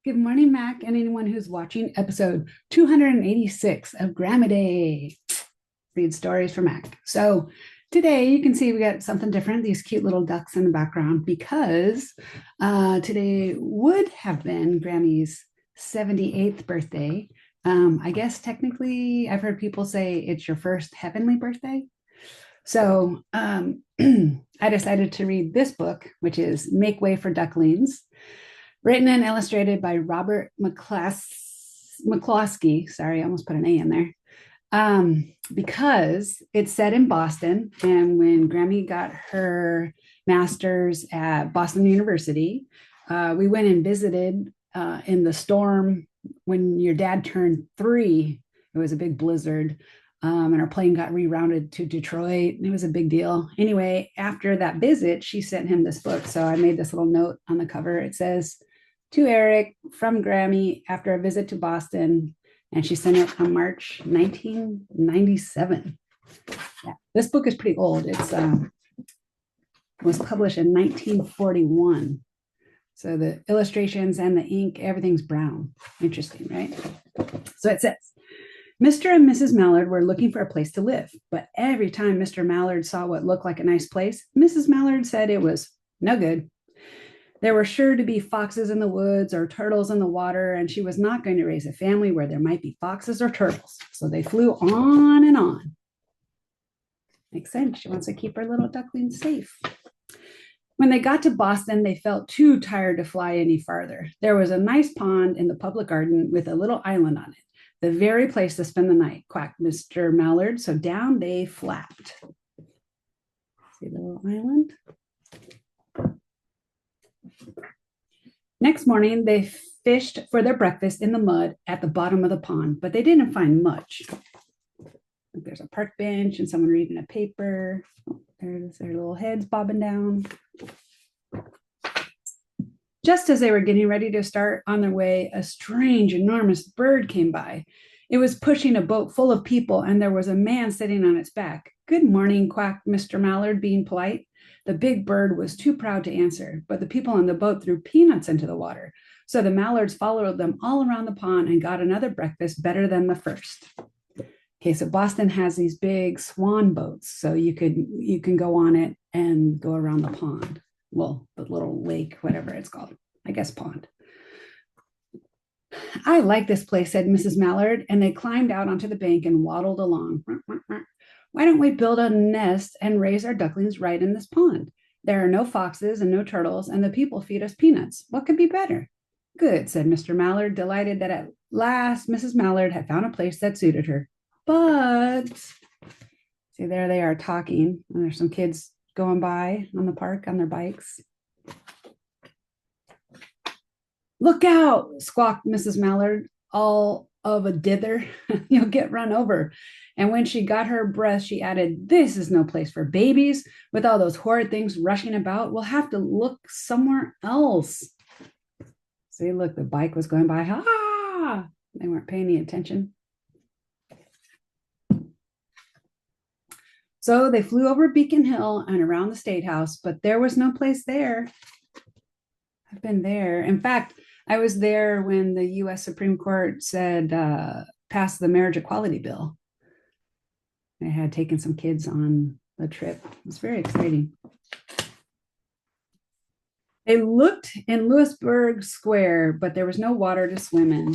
Good morning, Mac, and anyone who's watching episode 286 of GRAMidei. Read stories for Mac. So today you can see we got something different, these cute little ducks in the background, because today would have been Grammy's 78th birthday. I guess technically I've heard people say it's your first heavenly birthday. So I decided to read this book, which is Make Way for Ducklings, written and illustrated by Robert McCloskey. Sorry, I almost put an A in there. Because it's set in Boston. And when Grammy got her master's at Boston University, we went and visited in the storm when your dad turned 3. It was a big blizzard. And our plane got rerouted to Detroit. And it was a big deal. Anyway, after that visit, she sent him this book. So I made this little note on the cover. It says, "To Eric from Grammy after a visit to Boston." And she sent it on March 1997. Yeah, this book is pretty old. It was published in 1941. So the illustrations and the ink, everything's brown. Interesting, right? So it says, Mr. and Mrs. Mallard were looking for a place to live, but every time Mr. Mallard saw what looked like a nice place, Mrs. Mallard said it was no good. There were sure to be foxes in the woods or turtles in the water, and she was not going to raise a family where there might be foxes or turtles. So they flew on and on. Makes sense. She wants to keep her little ducklings safe. When they got to Boston, they felt too tired to fly any farther. There was a nice pond in the public garden with a little island on it. The very place to spend the night, quacked Mr. Mallard. So down they flapped. See the little island? Next morning, they fished for their breakfast in the mud at the bottom of the pond, but they didn't find much. There's a park bench and someone reading a paper. Oh, there's their little heads bobbing down. Just as they were getting ready to start on their way, a strange, enormous bird came by. It was pushing a boat full of people, and there was a man sitting on its back. "Good morning," quacked Mr. Mallard, being polite. The big bird was too proud to answer, but the people on the boat threw peanuts into the water. So the Mallards followed them all around the pond and got another breakfast better than the first. Okay, so Boston has these big swan boats, so you can go on it and go around the pond. Well, the little lake, whatever it's called. I guess pond. "I like this place," said Mrs. Mallard, and they climbed out onto the bank and waddled along. "Why don't we build a nest and raise our ducklings right in this pond? There are no foxes and no turtles, and the people feed us peanuts. What could be better?" "Good," said Mr. Mallard, delighted that at last Mrs. Mallard had found a place that suited her. But, see, there they are talking, and there's some kids going by on the park on their bikes. "Look out," squawked Mrs. Mallard, all of a dither. "You'll get run over." And when she got her breath, she added, "This is no place for babies. With all those horrid things rushing about, we'll have to look somewhere else." See, look, the bike was going by. Ah! They weren't paying any attention. So they flew over Beacon Hill and around the State House, but there was no place there. I've been there. In fact, I was there when the U.S. Supreme Court said, pass the marriage equality bill. I had taken some kids on the trip. It was very exciting. They looked in Lewisburg Square, but there was no water to swim in.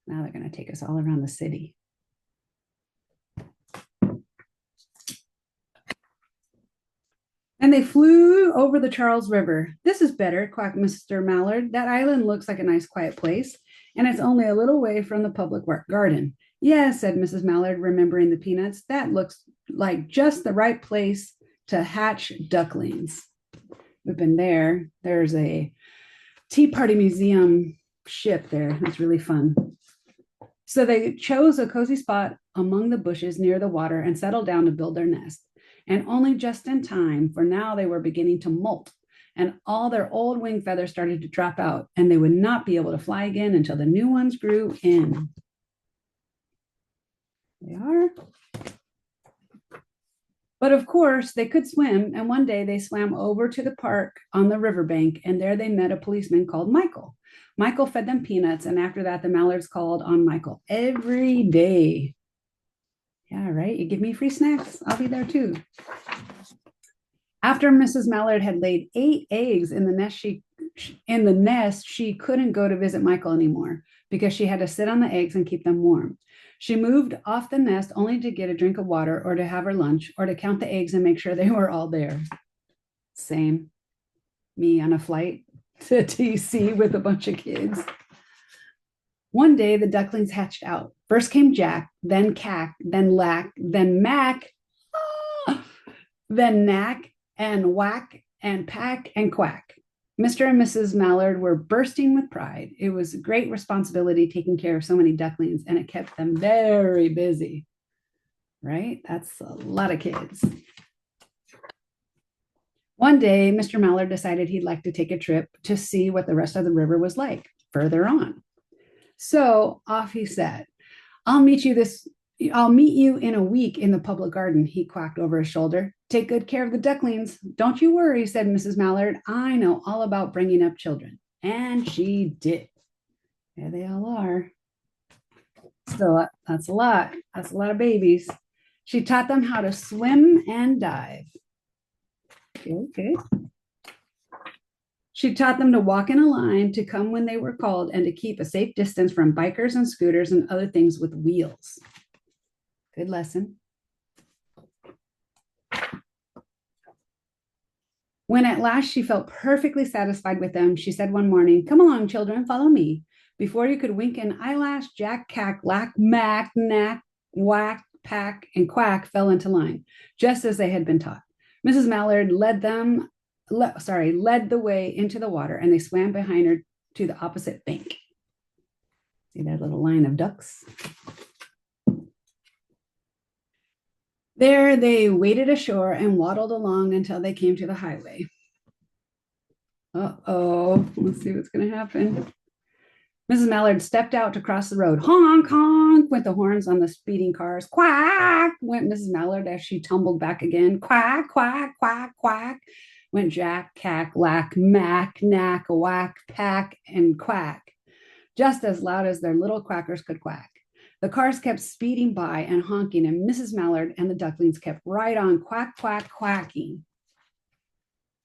Now they're going to take us all around the city. And they flew over the Charles River. "This is better," quacked Mr. Mallard. "That island looks like a nice quiet place, and it's only a little way from the public garden." "Yes," said Mrs. Mallard, remembering the peanuts. "That looks like just the right place to hatch ducklings." We've been there. There's a Tea Party Museum ship there. That's really fun. So they chose a cozy spot among the bushes near the water and settled down to build their nest. And only just in time, for now they were beginning to molt, and all their old wing feathers started to drop out, and they would not be able to fly again until the new ones grew in. They are. But of course, they could swim, and one day they swam over to the park on the riverbank, and there they met a policeman called Michael. Michael fed them peanuts, and after that, the mallards called on Michael every day. Yeah, right. You give me free snacks, I'll be there too. After Mrs. Mallard had laid 8 eggs in the nest, she couldn't go to visit Michael anymore because she had to sit on the eggs and keep them warm. She moved off the nest only to get a drink of water or to have her lunch or to count the eggs and make sure they were all there. Same. Me on a flight to DC with a bunch of kids. One day the ducklings hatched out. First came Jack, then Cack, then Lack, then Mac, then Knack, and Whack, and Pack, and Quack. Mr. and Mrs. Mallard were bursting with pride. It was a great responsibility taking care of so many ducklings, and it kept them very busy. Right? That's a lot of kids. One day, Mr. Mallard decided he'd like to take a trip to see what the rest of the river was like further on. So off he set. I'll meet you in a week in the public garden, he quacked over his shoulder. Take good care of the ducklings. Don't you worry, said Mrs. Mallard. I know all about bringing up children. And she did. There they all are. Still, that's a lot. That's a lot of babies. She taught them how to swim and dive. Okay. She taught them to walk in a line, to come when they were called, and to keep a safe distance from bikers and scooters and other things with wheels. Good lesson. When at last she felt perfectly satisfied with them, she said one morning, come along, children, follow me. Before you could wink an eyelash, Jack, Cack, Lack, Mack, Knack, Whack, Pack, and Quack fell into line, just as they had been taught. Mrs. Mallard led the way into the water, and they swam behind her to the opposite bank. See that little line of ducks? There they waded ashore and waddled along until they came to the highway. Uh-oh, let's see what's going to happen. Mrs. Mallard stepped out to cross the road. Honk, honk, went the horns on the speeding cars. Quack, went Mrs. Mallard as she tumbled back again. Quack, quack, quack, quack, went Jack, Cack, Lack, Mack, Knack, Whack, Pack, and Quack, just as loud as their little quackers could quack. The cars kept speeding by and honking, and Mrs. Mallard and the ducklings kept right on quack, quack, quacking.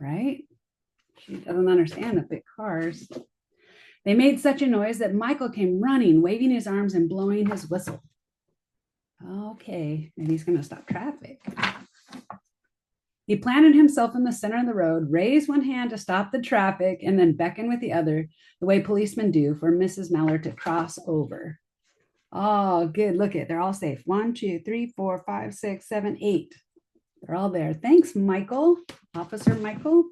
Right? She doesn't understand the big cars. They made such a noise that Michael came running, waving his arms and blowing his whistle. Okay, maybe he's going to stop traffic. He planted himself in the center of the road, raised one hand to stop the traffic, and then beckoned with the other, the way policemen do, for Mrs. Mallard to cross over. Oh, good. Look at, they're all safe. 1, 2, 3, 4, 5, 6, 7, 8. They're all there. Thanks, Michael. Officer Michael.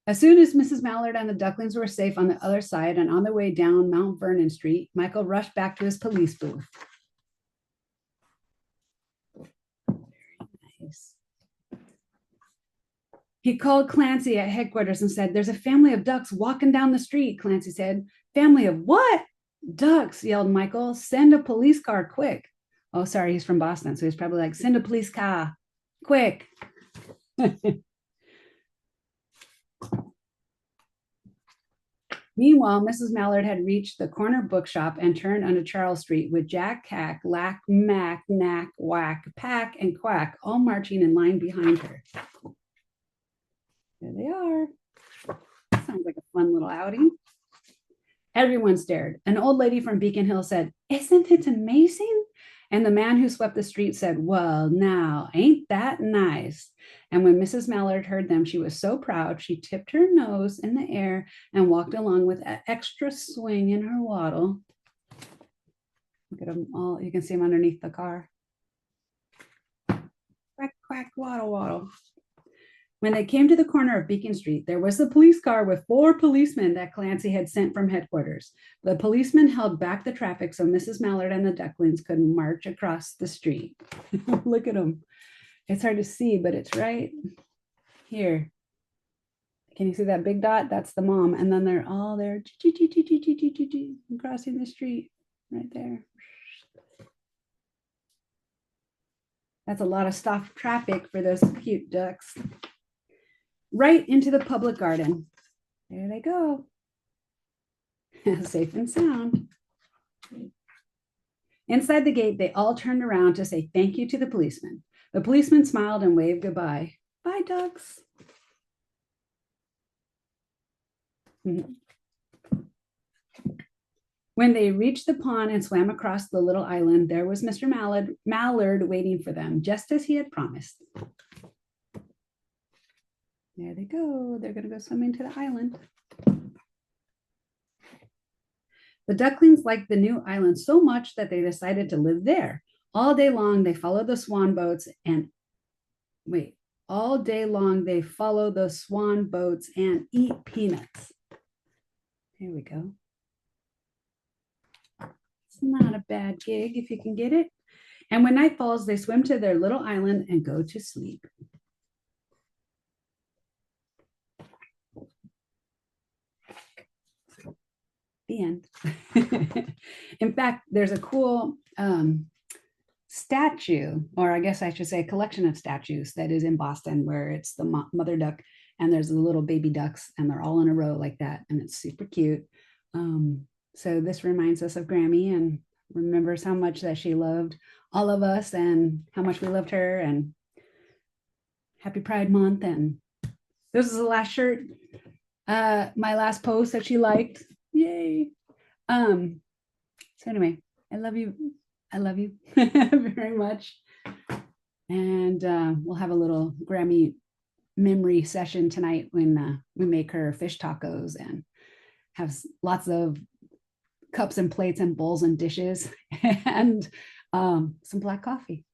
As soon as Mrs. Mallard and the ducklings were safe on the other side and on their way down Mount Vernon Street, Michael rushed back to his police booth. Very nice. He called Clancy at headquarters and said, there's a family of ducks walking down the street, Clancy said. Family of what? Ducks, yelled Michael. Send a police car, quick. Oh, sorry, he's from Boston, so he's probably like, send a police car, quick. Meanwhile, Mrs. Mallard had reached the corner bookshop and turned onto Charles Street with Jack, Cack, Lack, Mack, Knack, Whack, Pack, and Quack all marching in line behind her. There they are. Sounds like a fun little outing. Everyone stared. An old lady from Beacon Hill said, isn't it amazing? And the man who swept the street said, well, now, ain't that nice? And when Mrs. Mallard heard them, she was so proud, she tipped her nose in the air and walked along with an extra swing in her waddle. Look at them all. You can see them underneath the car. Quack, quack, waddle, waddle. When they came to the corner of Beacon Street, there was a police car with 4 policemen that Clancy had sent from headquarters. The policemen held back the traffic so Mrs. Mallard and the ducklings could march across the street. Look at them. It's hard to see, but it's right here. Can you see that big dot? That's the mom. And then they're all there crossing the street right there. That's a lot of stop traffic for those cute ducks. Right into the public garden. There they go. Safe and sound. Inside the gate, they all turned around to say thank you to the policeman. The policeman smiled and waved goodbye. Bye, ducks. When they reached the pond and swam across the little island, there was Mr. Mallard waiting for them, just as he had promised. There they go. They're going to go swimming to the island. The ducklings liked the new island so much that they decided to live there. All day long, they followed the swan boats and all day long, they follow the swan boats and eat peanuts. Here we go. It's not a bad gig if you can get it. And when night falls, they swim to their little island and go to sleep. The end. In fact, there's a cool statue, or I guess I should say a collection of statues that is in Boston where it's the mother duck and there's the little baby ducks and they're all in a row like that. And it's super cute. So this reminds us of Grammy and remembers how much that she loved all of us and how much we loved her, and happy Pride Month. And this is the last shirt, my last post that she liked. Yay. So anyway, I love you very much. And we'll have a little Grammy memory session tonight when we make her fish tacos and have lots of cups and plates and bowls and dishes and some black coffee.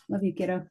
Love you, kiddo.